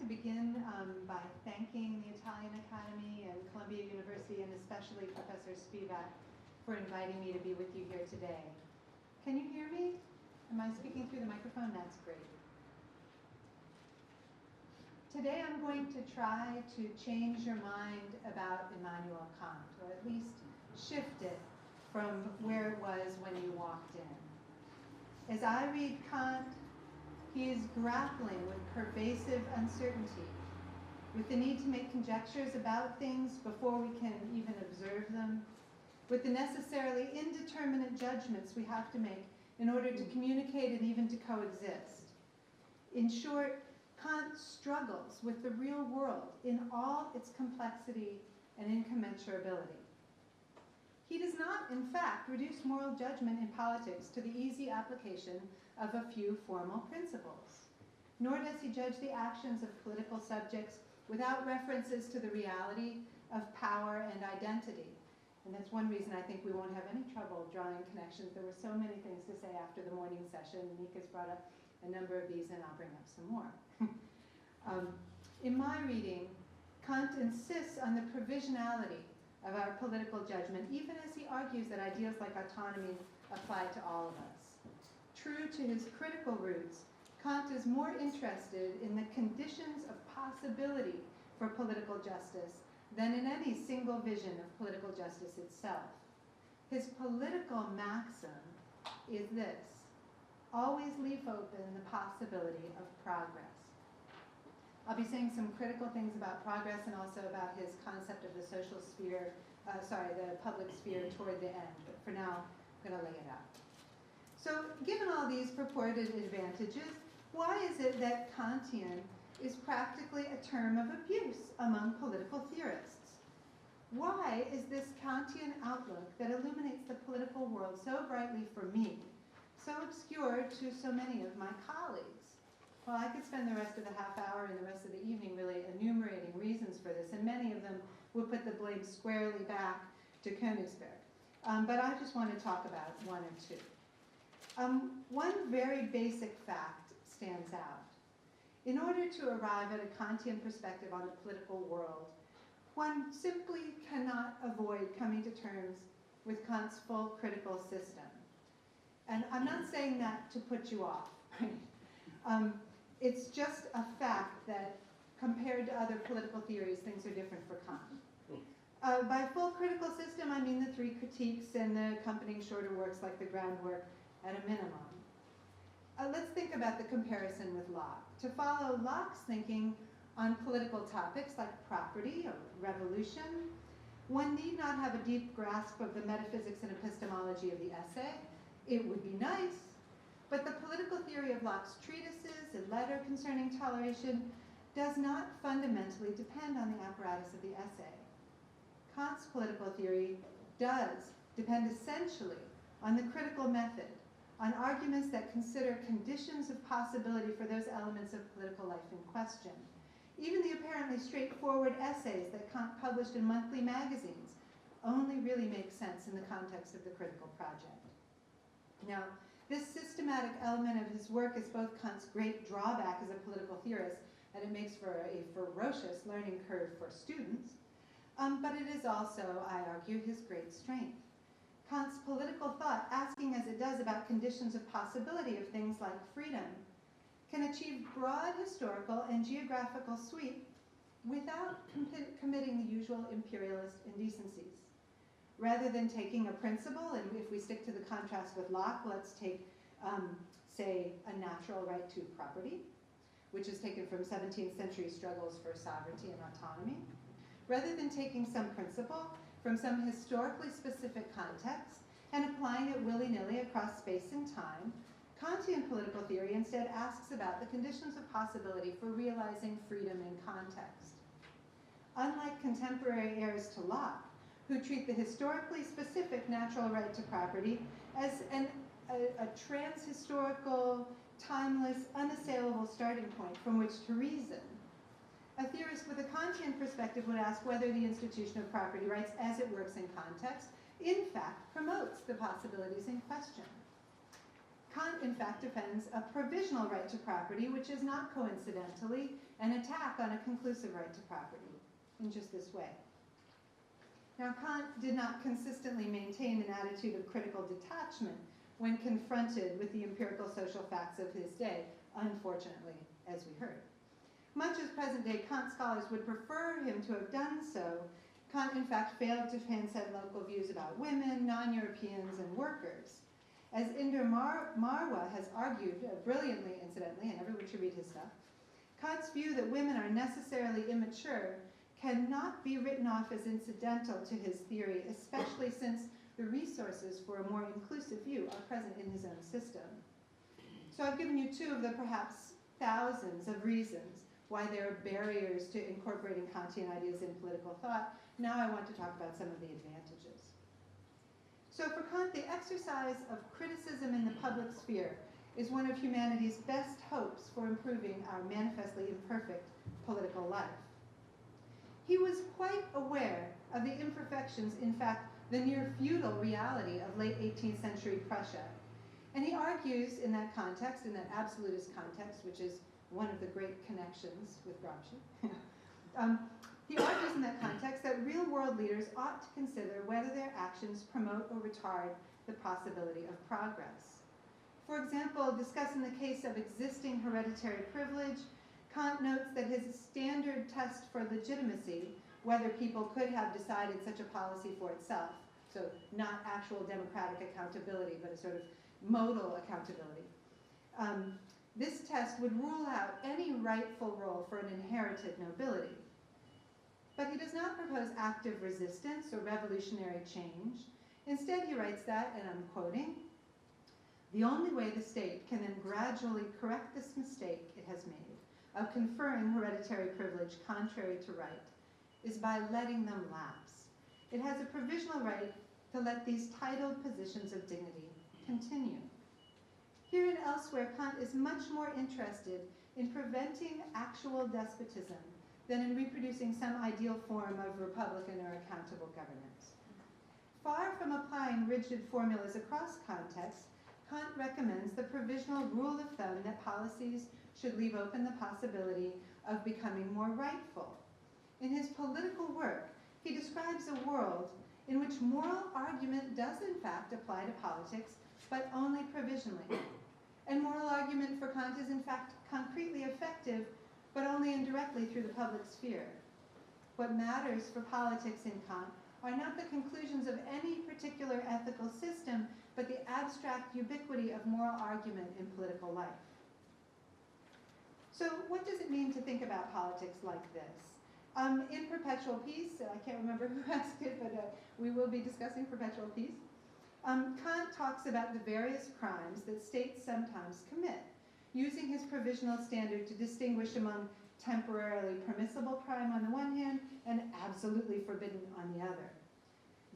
begin by thanking the Italian Academy and Columbia University, and especially Professor Spivak, for inviting me to be with you here today. Can you hear me? Am I speaking through the microphone? That's great. Today I'm going to try to change your mind about Immanuel Kant, or at least shift it from where it was when you walked in. As I read Kant, he is grappling with pervasive uncertainty, with the need to make conjectures about things before we can even observe them, with the necessarily indeterminate judgments we have to make in order to communicate and even to coexist. In short, Kant struggles with the real world in all its complexity and incommensurability. He does not, in fact, reduce moral judgment in politics to the easy application of a few formal principles, nor does he judge the actions of political subjects without references to the reality of power and identity. And that's one reason I think we won't have any trouble drawing connections. There were so many things to say after the morning session. Nika's brought up a number of these, and I'll bring up some more. In my reading, Kant insists on the provisionality of our political judgment, even as he argues that ideas like autonomy apply to all of us. True to his critical roots, Kant is more interested in the conditions of possibility for political justice than in any single vision of political justice itself. His political maxim is this: always leave open the possibility of progress. I'll be saying some critical things about progress and also about his concept of the social sphere, the public sphere toward the end, but for now, I'm going to lay it out. So, given all these purported advantages, why is it that Kantian is practically a term of abuse among political theorists? Why is this Kantian outlook that illuminates the political world so brightly for me so obscure to so many of my colleagues? Well, I could spend the rest of the half hour and the rest of the evening really enumerating reasons for this, and many of them would put the blame squarely back to Königsberg. But I just want to talk about one or two. One very basic fact stands out. In order to arrive at a Kantian perspective on the political world, one simply cannot avoid coming to terms with Kant's full critical system. And I'm not saying that to put you off. Right? It's just a fact that compared to other political theories, things are different for Kant. By full critical system, I mean the three critiques and the accompanying shorter works like the groundwork at a minimum. Let's think about the comparison with Locke. To follow Locke's thinking on political topics like property or revolution, one need not have a deep grasp of the metaphysics and epistemology of the essay. It would be nice, but the political theory of Locke's treatises and letter concerning toleration does not fundamentally depend on the apparatus of the essay. Kant's political theory does depend essentially on the critical method, on arguments that consider conditions of possibility for those elements of political life in question. Even the apparently straightforward essays that Kant published in monthly magazines only really make sense in the context of the critical project. Now, this systematic element of his work is both Kant's great drawback as a political theorist, and it makes for a ferocious learning curve for students, but it is also, I argue, his great strength. Kant's political thought, asking as it does about conditions of possibility of things like freedom, can achieve broad historical and geographical sweep without committing the usual imperialist indecencies. Rather than taking a principle, and if we stick to the contrast with Locke, let's take, say, a natural right to property, which is taken from 17th century struggles for sovereignty and autonomy. Rather than taking some principle from some historically specific context and applying it willy-nilly across space and time, Kantian political theory instead asks about the conditions of possibility for realizing freedom in context. Unlike contemporary heirs to Locke, who treat the historically specific natural right to property as a trans-historical, timeless, unassailable starting point from which to reason, a theorist with a Kantian perspective would ask whether the institution of property rights as it works in context, in fact, promotes the possibilities in question. Kant, in fact, defends a provisional right to property, which is not coincidentally an attack on a conclusive right to property in just this way. Now, Kant did not consistently maintain an attitude of critical detachment when confronted with the empirical social facts of his day, unfortunately, as we heard. Much as present-day Kant scholars would prefer him to have done so, Kant, in fact, failed to transcend local views about women, non-Europeans, and workers. As Inder Marwa has argued, brilliantly, incidentally, and everyone should read his stuff, Kant's view that women are necessarily immature cannot be written off as incidental to his theory, especially since the resources for a more inclusive view are present in his own system. So I've given you two of the perhaps thousands of reasons why there are barriers to incorporating Kantian ideas in political thought. Now I want to talk about some of the advantages. So for Kant, the exercise of criticism in the public sphere is one of humanity's best hopes for improving our manifestly imperfect political life. He was quite aware of the imperfections, in fact, the near feudal reality of late 18th century Prussia. And he argues in that context, in that absolutist context, which is one of the great connections with Gramsci, he argues in that context that real-world leaders ought to consider whether their actions promote or retard the possibility of progress. For example, discussing the case of existing hereditary privilege, Kant notes that his standard test for legitimacy, whether people could have decided such a policy for itself, so not actual democratic accountability, but a sort of modal accountability, this test would rule out any rightful role for an inherited nobility. But he does not propose active resistance or revolutionary change. Instead, he writes that, and I'm quoting, "The only way the state can then gradually correct this mistake it has made of conferring hereditary privilege contrary to right is by letting them lapse. It has a provisional right to let these titled positions of dignity continue." Here and elsewhere, Kant is much more interested in preventing actual despotism than in reproducing some ideal form of republican or accountable governance. Far from applying rigid formulas across contexts, Kant recommends the provisional rule of thumb that policies should leave open the possibility of becoming more rightful. In his political work, he describes a world in which moral argument does in fact apply to politics, but only provisionally. And moral argument for Kant is in fact concretely effective, but only indirectly through the public sphere. What matters for politics in Kant are not the conclusions of any particular ethical system, but the abstract ubiquity of moral argument in political life. So what does it mean to think about politics like this? In Perpetual Peace, I can't remember who asked it, but we will be discussing Perpetual Peace. Kant talks about the various crimes that states sometimes commit, using his provisional standard to distinguish among temporarily permissible crime on the one hand and absolutely forbidden on the other.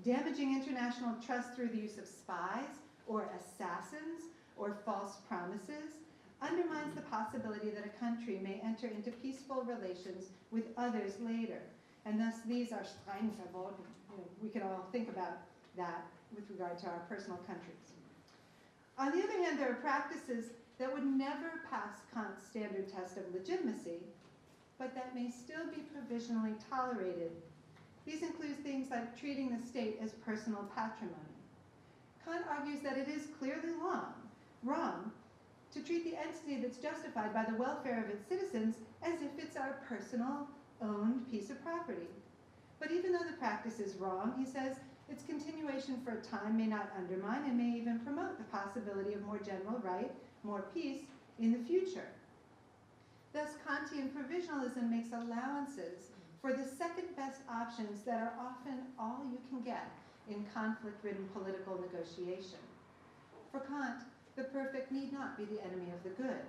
Damaging international trust through the use of spies or assassins or false promises undermines the possibility that a country may enter into peaceful relations with others later. And thus these are streng verboten. We can all think about that with regard to our personal countries. On the other hand, there are practices that would never pass Kant's standard test of legitimacy, but that may still be provisionally tolerated. These include things like treating the state as personal patrimony. Kant argues that it is clearly wrong to treat the entity that's justified by the welfare of its citizens as if it's our personal, owned piece of property. But even though the practice is wrong, he says, its continuation for a time may not undermine and may even promote the possibility of more general right, more peace in the future. Thus, Kantian provisionalism makes allowances for the second best options that are often all you can get in conflict-ridden political negotiation. For Kant, the perfect need not be the enemy of the good.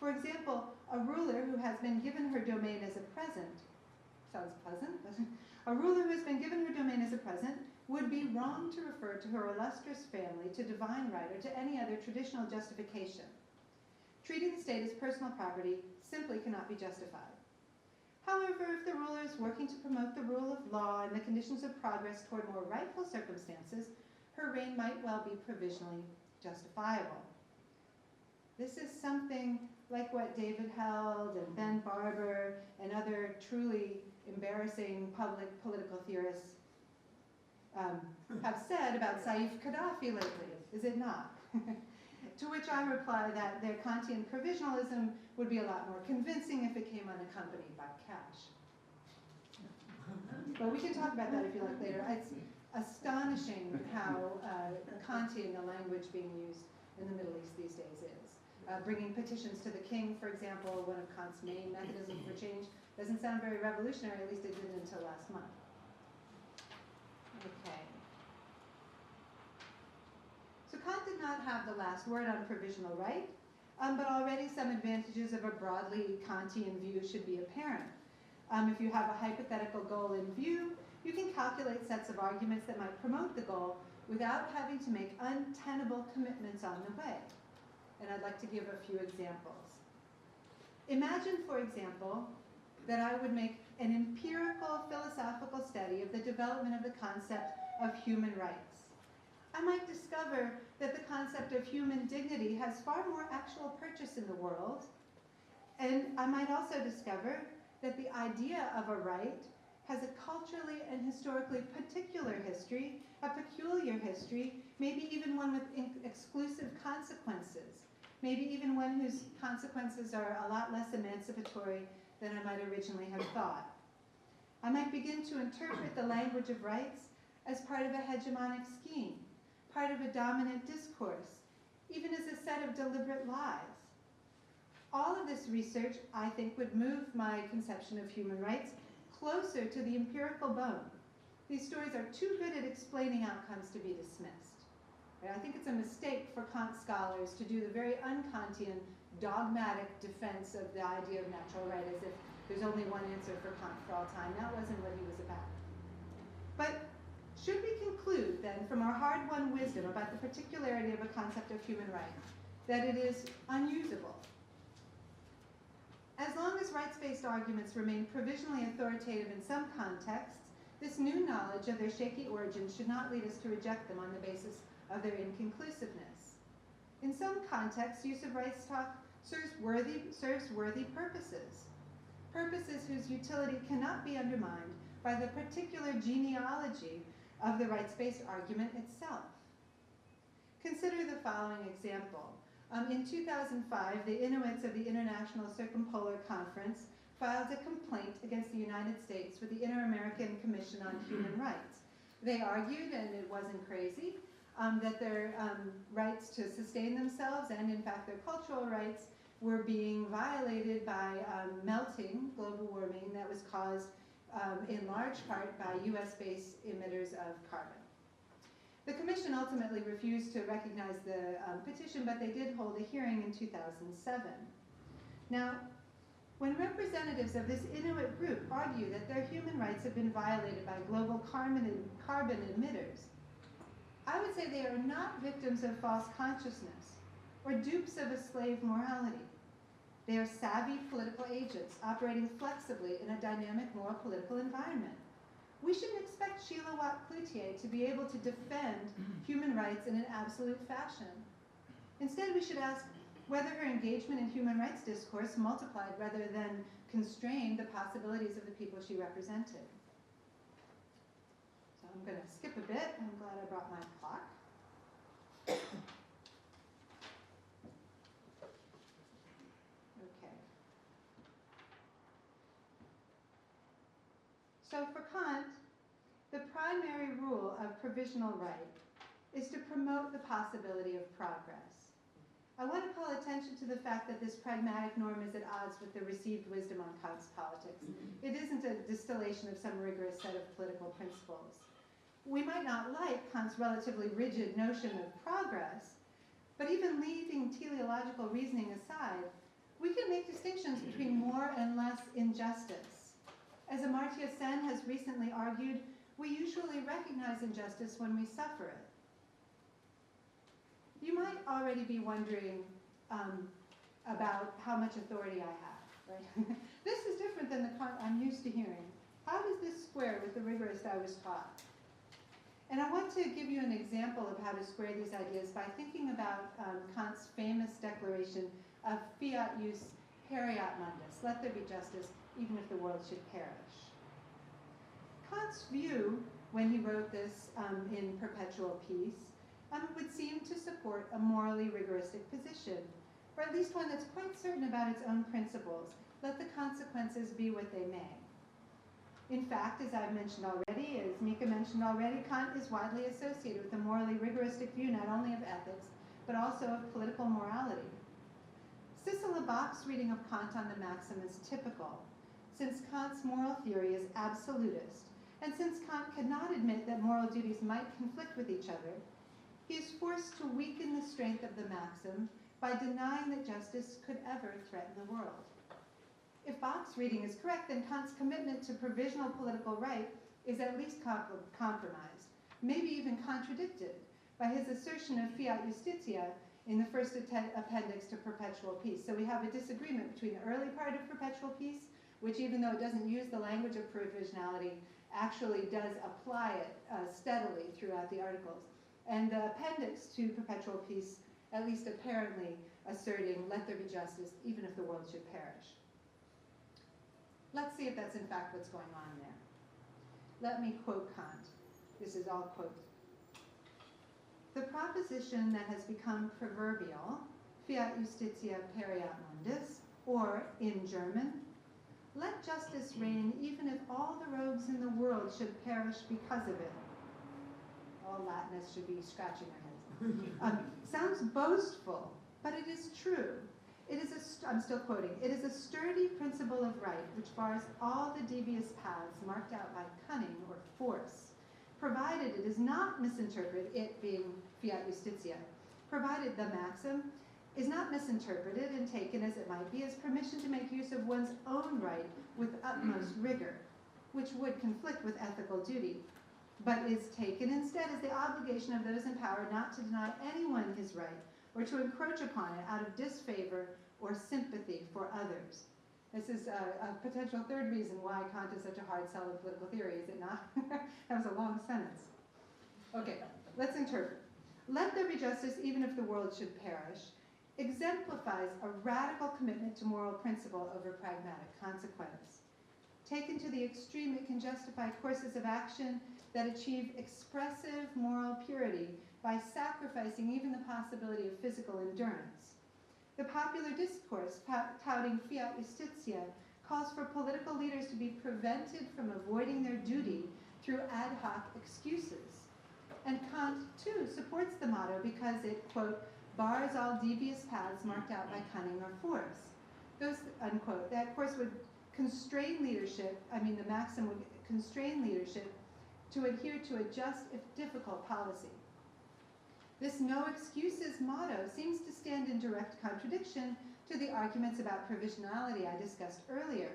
For example, a ruler who has been given her domain as a present, sounds pleasant, doesn't it? A ruler who has been given her domain as a present would be wrong to refer to her illustrious family, to divine right, or to any other traditional justification. Treating the state as personal property simply cannot be justified. However, if the ruler is working to promote the rule of law and the conditions of progress toward more rightful circumstances, her reign might well be provisionally justifiable. This is something like what David Held and Ben Barber and other truly embarrassing public political theorists have said about Saif Gaddafi lately, is it not? To which I reply that their Kantian provisionalism would be a lot more convincing if it came unaccompanied by cash. But we can talk about that if you like later. It's astonishing how Kantian the language being used in the Middle East these days is. Bringing petitions to the king, for example, one of Kant's main mechanisms for change, doesn't sound very revolutionary, at least it didn't until last month. Okay. So Kant did not have the last word on provisional right, but already some advantages of a broadly Kantian view should be apparent. If you have a hypothetical goal in view, you can calculate sets of arguments that might promote the goal without having to make untenable commitments on the way. And I'd like to give a few examples. Imagine, for example, that I would make an empirical philosophical study of the development of the concept of human rights. I might discover that the concept of human dignity has far more actual purchase in the world, and I might also discover that the idea of a right has a culturally and historically particular history, a peculiar history, maybe even one with exclusive consequences, maybe even one whose consequences are a lot less emancipatory than I might originally have thought. I might begin to interpret the language of rights as part of a hegemonic scheme, part of a dominant discourse, even as a set of deliberate lies. All of this research, I think, would move my conception of human rights closer to the empirical bone. These stories are too good at explaining outcomes to be dismissed. I think it's a mistake for Kant scholars to do the very un-Kantian dogmatic defense of the idea of natural right as if there's only one answer for Kant for all time. That wasn't what he was about. But should we conclude then from our hard-won wisdom about the particularity of a concept of human right that it is unusable? As long as rights-based arguments remain provisionally authoritative in some contexts, this new knowledge of their shaky origins should not lead us to reject them on the basis of their inconclusiveness. In some contexts, use of rights talk serves worthy purposes, purposes whose utility cannot be undermined by the particular genealogy of the rights-based argument itself. Consider the following example. In 2005, the Inuits of the International Circumpolar Conference filed a complaint against the United States with the Inter-American Commission on Human Rights. They argued, and it wasn't crazy, that their rights to sustain themselves and, in fact, their cultural rights were being violated by melting, global warming, that was caused in large part by US-based emitters of carbon. The Commission ultimately refused to recognize the petition, but they did hold a hearing in 2007. Now, when representatives of this Inuit group argue that their human rights have been violated by global carbon emitters, I would say they are not victims of false consciousness or dupes of a slave morality. They are savvy political agents operating flexibly in a dynamic moral political environment. We shouldn't expect Sheila Watt-Cloutier to be able to defend human rights in an absolute fashion. Instead, we should ask whether her engagement in human rights discourse multiplied rather than constrained the possibilities of the people she represented. So I'm going to skip a bit. I'm glad I brought my clock. Okay. So for Kant, the primary rule of provisional right is to promote the possibility of progress. I want to call attention to the fact that this pragmatic norm is at odds with the received wisdom on Kant's politics. It isn't a distillation of some rigorous set of political principles. We might not like Kant's relatively rigid notion of progress, but even leaving teleological reasoning aside, we can make distinctions between more and less injustice. As Amartya Sen has recently argued, we usually recognize injustice when we suffer it. You might already be wondering about how much authority I have, right? This is different than the Kant I'm used to hearing. How does this square with the rigorist I was taught? And I want to give you an example of how to square these ideas by thinking about Kant's famous declaration of Fiat ius periat mundus, let there be justice, even if the world should perish. Kant's view, when he wrote this in Perpetual Peace, would seem to support a morally rigoristic position, or at least one that's quite certain about its own principles, let the consequences be what they may. In fact, as I've mentioned already, as Mika mentioned already, Kant is widely associated with a morally rigoristic view not only of ethics, but also of political morality. Cicely Bach's reading of Kant on the maxim is typical, since Kant's moral theory is absolutist, and since Kant cannot admit that moral duties might conflict with each other, he is forced to weaken the strength of the maxim by denying that justice could ever threaten the world. If Bach's reading is correct, then Kant's commitment to provisional political right is at least compromised, maybe even contradicted, by his assertion of Fiat iustitia in the first appendix to Perpetual Peace. So we have a disagreement between the early part of Perpetual Peace, which even though it doesn't use the language of provisionality, actually does apply it steadily throughout the articles, and the appendix to Perpetual Peace, at least apparently asserting, let there be justice, even if the world should perish. Let's see if that's in fact what's going on there. Let me quote Kant. This is all quotes. The proposition that has become proverbial, Fiat iustitia periat mundus, or in German, let justice reign even if all the rogues in the world should perish because of it. All Latinists should be scratching their heads. Sounds boastful, but it is true. It is I'm still quoting, it is a sturdy principle of right which bars all the devious paths marked out by cunning or force, provided it does not misinterpret, it being Fiat iustitia, provided the maxim is not misinterpreted and taken as it might be as permission to make use of one's own right with utmost rigor, which would conflict with ethical duty, but is taken instead as the obligation of those in power not to deny anyone his right or to encroach upon it out of disfavor or sympathy for others. This is a potential third reason why Kant is such a hard sell in political theory, is it not? That was a long sentence. Okay, let's interpret. Let there be justice even if the world should perish exemplifies a radical commitment to moral principle over pragmatic consequence. Taken to the extreme, it can justify courses of action that achieve expressive moral purity by sacrificing even the possibility of physical endurance. The popular discourse touting Fiat iustitia calls for political leaders to be prevented from avoiding their duty through ad hoc excuses. And Kant, too, supports the motto because it, quote, bars all devious paths marked out by cunning or force. Those, unquote, that, of course, would constrain leadership, the maxim would constrain leadership to adhere to a just, if difficult, policy. This no excuses motto seems to stand in direct contradiction to the arguments about provisionality I discussed earlier.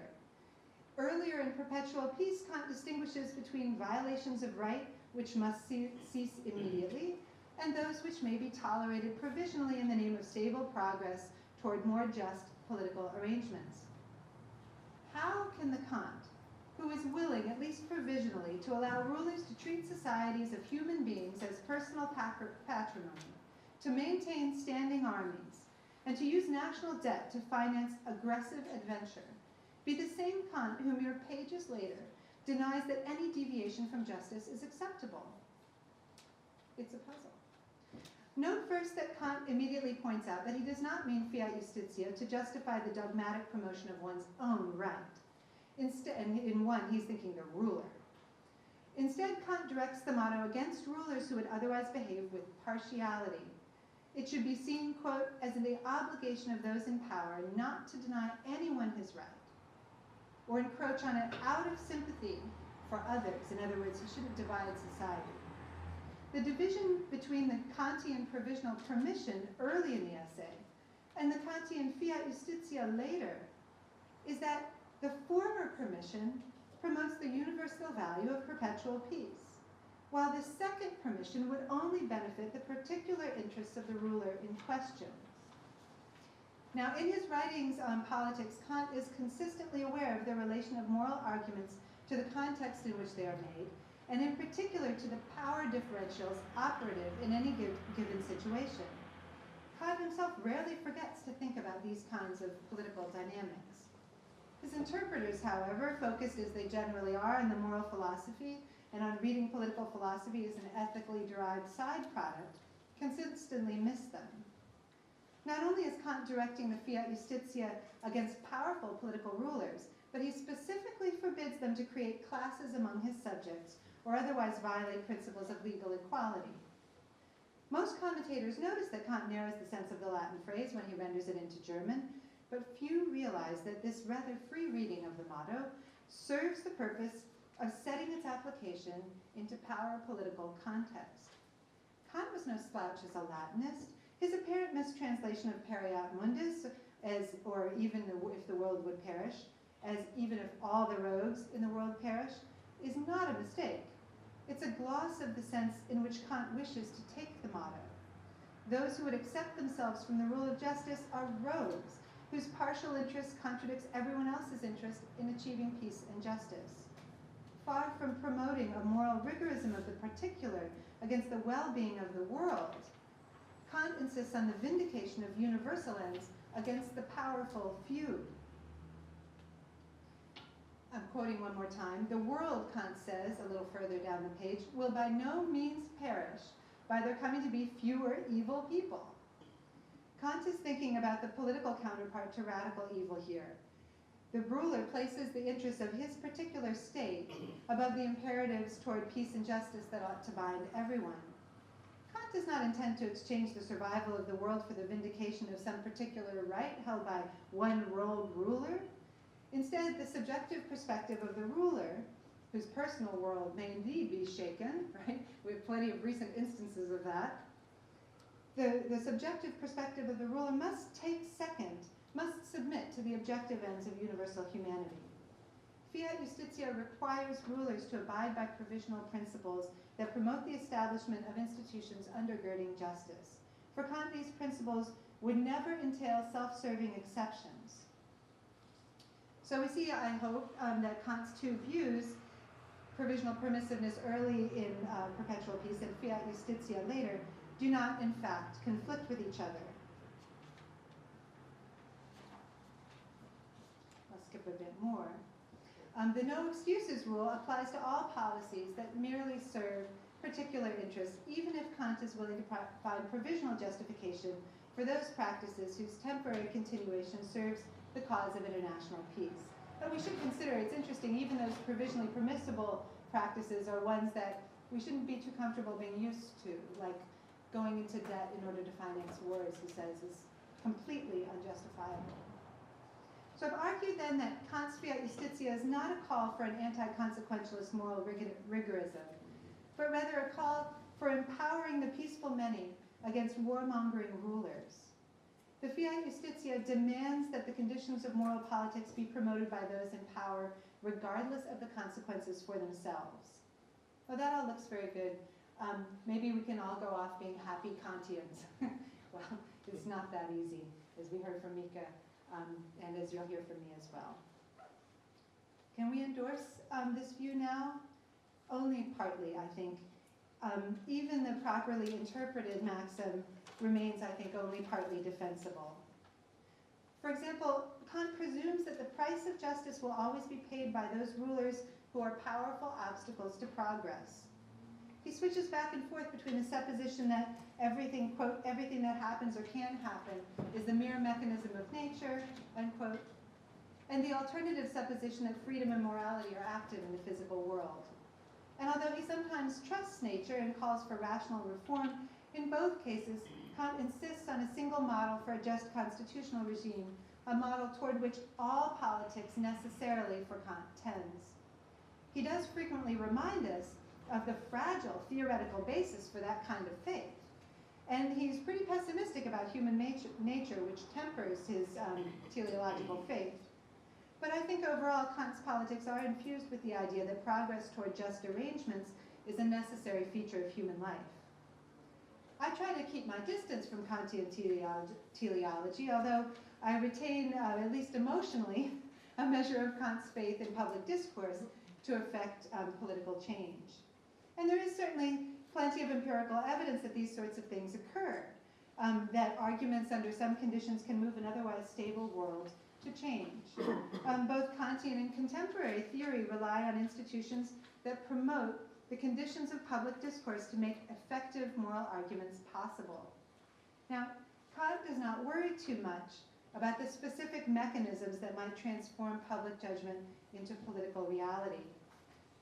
Earlier in Perpetual Peace, Kant distinguishes between violations of right, which must cease immediately, and those which may be tolerated provisionally in the name of stable progress toward more just political arrangements. How can the Kant, who is willing, at least provisionally, to allow rulers to treat societies of human beings as personal patrimony, to maintain standing armies, and to use national debt to finance aggressive adventure, be the same Kant who mere pages later denies that any deviation from justice is acceptable? It's a puzzle. Note first that Kant immediately points out that he does not mean Fiat iustitia to justify the dogmatic promotion of one's own right. Instead, in one, he's thinking the ruler. Instead, Kant directs the motto against rulers who would otherwise behave with partiality. It should be seen, quote, as in the obligation of those in power not to deny anyone his right, or encroach on it out of sympathy for others. In other words, he shouldn't divide society. The division between the Kantian provisional permission early in the essay and the Kantian Fiat iustitia later is that the former permission promotes the universal value of perpetual peace, while the second permission would only benefit the particular interests of the ruler in question. Now, in his writings on politics, Kant is consistently aware of the relation of moral arguments to the context in which they are made, and in particular to the power differentials operative in any given situation. Kant himself rarely forgets to think about these kinds of political dynamics. His interpreters, however, focused as they generally are on the moral philosophy and on reading political philosophy as an ethically derived side product, consistently miss them. Not only is Kant directing the Fiat Justitia against powerful political rulers, but he specifically forbids them to create classes among his subjects or otherwise violate principles of legal equality. Most commentators notice that Kant narrows the sense of the Latin phrase when he renders it into German, but few realize that this rather free reading of the motto serves the purpose of setting its application into power political context. Kant was no slouch as a Latinist. His apparent mistranslation of Fiat mundus, or even if the world would perish, as even if all the rogues in the world perish, is not a mistake. It's a gloss of the sense in which Kant wishes to take the motto. Those who would accept themselves from the rule of justice are rogues, whose partial interest contradicts everyone else's interest in achieving peace and justice. Far from promoting a moral rigorism of the particular against the well-being of the world, Kant insists on the vindication of universal ends against the powerful few. I'm quoting one more time. The world, Kant says, a little further down the page, will by no means perish by there coming to be fewer evil people. Kant is thinking about the political counterpart to radical evil here. The ruler places the interests of his particular state above the imperatives toward peace and justice that ought to bind everyone. Kant does not intend to exchange the survival of the world for the vindication of some particular right held by one world ruler. Instead, the subjective perspective of the ruler, whose personal world may indeed be shaken, right? We have plenty of recent instances of that. The subjective perspective of the ruler must take second, must submit to the objective ends of universal humanity. Fiat Justitia requires rulers to abide by provisional principles that promote the establishment of institutions undergirding justice. For Kant, these principles would never entail self-serving exceptions. So we see, I hope, that Kant's two views, provisional permissiveness early in Perpetual Peace and Fiat Justitia later, do not, in fact, conflict with each other. I'll skip a bit more. The no excuses rule applies to all policies that merely serve particular interests, even if Kant is willing to find provisional justification for those practices whose temporary continuation serves the cause of international peace. But we should consider, it's interesting, even those provisionally permissible practices are ones that we shouldn't be too comfortable being used to, like going into debt in order to finance wars, he says, is completely unjustifiable. So I've argued then that Kant's Fiat Justitia is not a call for an anti-consequentialist moral rigorism, but rather a call for empowering the peaceful many against warmongering rulers. The Fiat Justitia demands that the conditions of moral politics be promoted by those in power, regardless of the consequences for themselves. Well, that all looks very good. Maybe we can all go off being happy Kantians. Well, it's not that easy, as we heard from Mika, and as you'll hear from me as well. Can we endorse this view now? Only partly, I think. Even the properly interpreted maxim remains, I think, only partly defensible. For example, Kant presumes that the price of justice will always be paid by those rulers who are powerful obstacles to progress. He switches back and forth between the supposition that everything, quote, everything that happens or can happen is the mere mechanism of nature, unquote, and the alternative supposition that freedom and morality are active in the physical world. And although he sometimes trusts nature and calls for rational reform, in both cases, Kant insists on a single model for a just constitutional regime, a model toward which all politics necessarily, for Kant, tends. He does frequently remind us of the fragile theoretical basis for that kind of faith. And he's pretty pessimistic about human nature, which tempers his teleological faith. But I think overall, Kant's politics are infused with the idea that progress toward just arrangements is a necessary feature of human life. I try to keep my distance from Kantian teleology, although I retain, at least emotionally, a measure of Kant's faith in public discourse to affect political change. And there is certainly plenty of empirical evidence that these sorts of things occur, that arguments under some conditions can move an otherwise stable world to change. Both Kantian and contemporary theory rely on institutions that promote the conditions of public discourse to make effective moral arguments possible. Now, Kant does not worry too much about the specific mechanisms that might transform public judgment into political reality.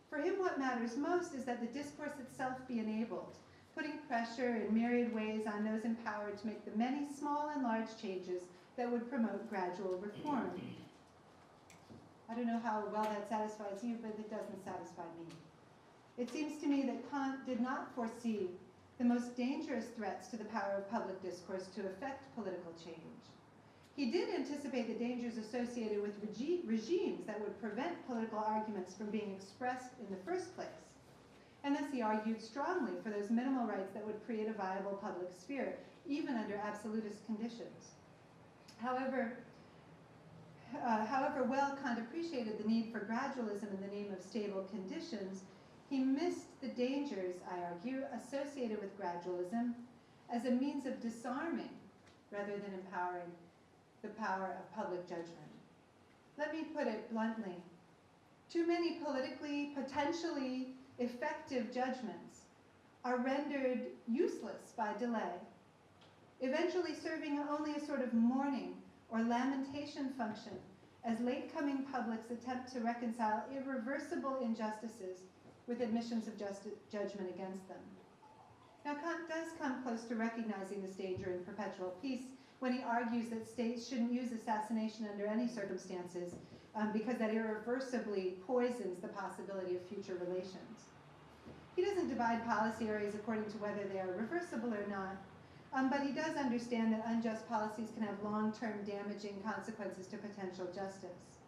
For him, what matters most is that the discourse itself be enabled, putting pressure in myriad ways on those empowered to make the many small and large changes that would promote gradual reform. I don't know how well that satisfies you, but it doesn't satisfy me. It seems to me that Kant did not foresee the most dangerous threats to the power of public discourse to affect political change. He did anticipate the dangers associated with regimes that would prevent political arguments from being expressed in the first place. And thus he argued strongly for those minimal rights that would create a viable public sphere, even under absolutist conditions. However well Kant appreciated the need for gradualism in the name of stable conditions, he missed the dangers, I argue, associated with gradualism as a means of disarming rather than empowering the power of public judgment. Let me put it bluntly. Too many politically, potentially effective judgments are rendered useless by delay, eventually serving only a sort of mourning or lamentation function as late-coming publics attempt to reconcile irreversible injustices with admissions of judgment against them. Now, Kant does come close to recognizing this danger in perpetual peace when he argues that states shouldn't use assassination under any circumstances because that irreversibly poisons the possibility of future relations. He doesn't divide policy areas according to whether they are reversible or not, but he does understand that unjust policies can have long-term damaging consequences to potential justice.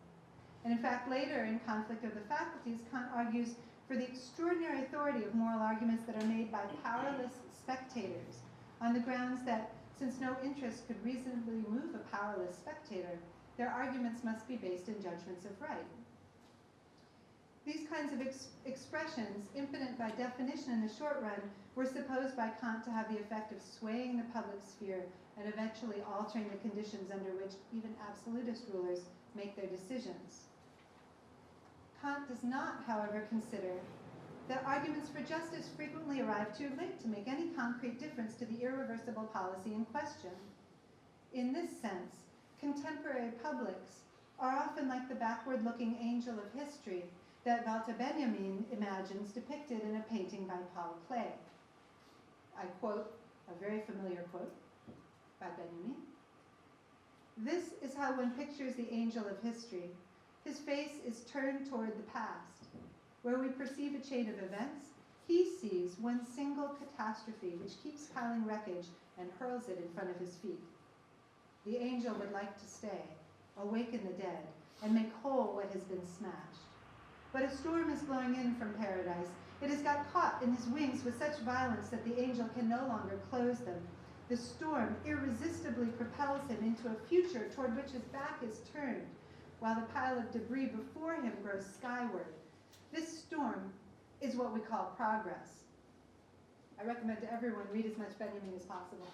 And in fact, later in Conflict of the Faculties, Kant argues for the extraordinary authority of moral arguments that are made by powerless spectators on the grounds that since no interest could reasonably move a powerless spectator, their arguments must be based in judgments of right. These kinds of expressions, impotent by definition in the short run, were supposed by Kant to have the effect of swaying the public sphere and eventually altering the conditions under which even absolutist rulers make their decisions. Kant does not, however, consider that arguments for justice frequently arrive too late to make any concrete difference to the irreversible policy in question. In this sense, contemporary publics are often like the backward-looking angel of history that Walter Benjamin imagines depicted in a painting by Paul Klee. I quote a very familiar quote by Benjamin. "This is how one pictures the angel of history. His face is turned toward the past. Where we perceive a chain of events, he sees one single catastrophe which keeps piling wreckage and hurls it in front of his feet. The angel would like to stay, awaken the dead, and make whole what has been smashed. But a storm is blowing in from paradise. It has got caught in his wings with such violence that the angel can no longer close them. The storm irresistibly propels him into a future toward which his back is turned, while the pile of debris before him grows skyward. This storm is what we call progress." I recommend to everyone read as much Benjamin as possible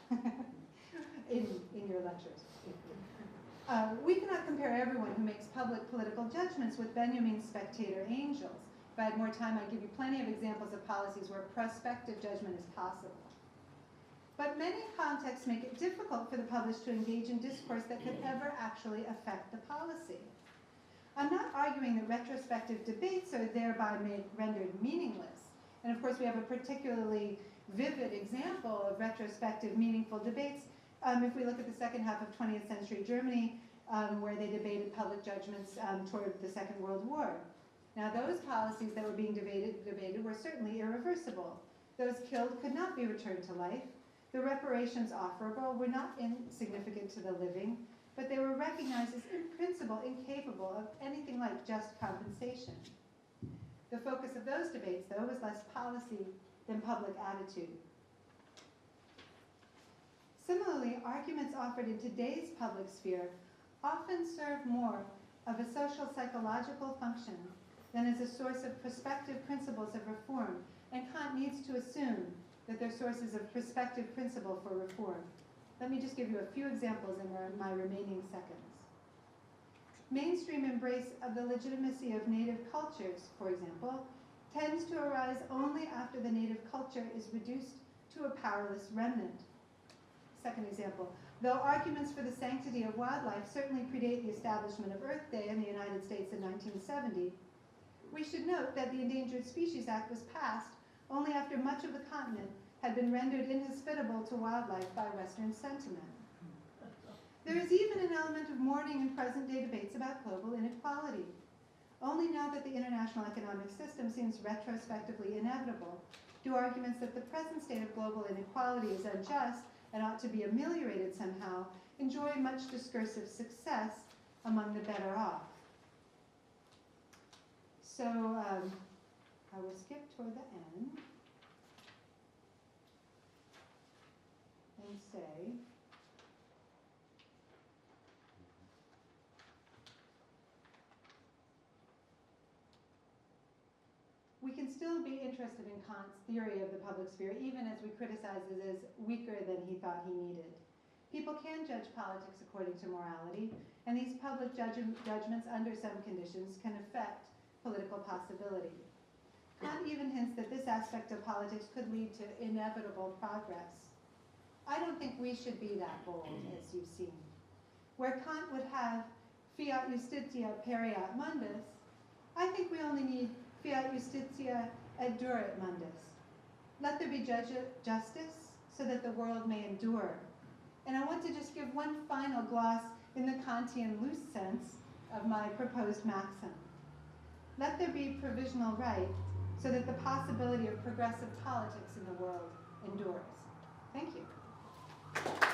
in your lectures. We cannot compare everyone who makes public political judgments with Benjamin's spectator angels. If I had more time, I'd give you plenty of examples of policies where prospective judgment is possible. But many contexts make it difficult for the published to engage in discourse that could ever actually affect the policy. I'm not arguing that retrospective debates are thereby rendered meaningless. And of course, we have a particularly vivid example of retrospective meaningful debates if we look at the second half of 20th century Germany, where they debated public judgments toward the Second World War. Now, those policies that were being debated were certainly irreversible. Those killed could not be returned to life. The reparations offerable were not insignificant to the living, but they were recognized as in principle incapable of anything like just compensation. The focus of those debates, though, was less policy than public attitude. Similarly, arguments offered in today's public sphere often serve more of a social psychological function than as a source of prospective principles of reform and Kant needs to assume that they're sources of prospective principle for reform. Let me just give you a few examples in my remaining seconds. Mainstream embrace of the legitimacy of native cultures, for example, tends to arise only after the native culture is reduced to a powerless remnant. Second example, though arguments for the sanctity of wildlife certainly predate the establishment of Earth Day in the United States in 1970, we should note that the Endangered Species Act was passed only after much of the continent had been rendered inhospitable to wildlife by Western sentiment. There is even an element of mourning in present-day debates about global inequality. Only now that the international economic system seems retrospectively inevitable do arguments that the present state of global inequality is unjust and ought to be ameliorated somehow enjoy much discursive success among the better off. So I will skip toward the end and say, we can still be interested in Kant's theory of the public sphere, even as we criticize it as weaker than he thought he needed. People can judge politics according to morality, and these public judgments under some conditions can affect political possibility. Kant even hints that this aspect of politics could lead to inevitable progress. I don't think we should be that bold, as you've seen. Where Kant would have fiat iustitia pereat mundus, I think we only need fiat iustitia et duret mundus. Let there be justice so that the world may endure. And I want to just give one final gloss in the Kantian loose sense of my proposed maxim. Let there be provisional right so that the possibility of progressive politics in the world endures. Thank you.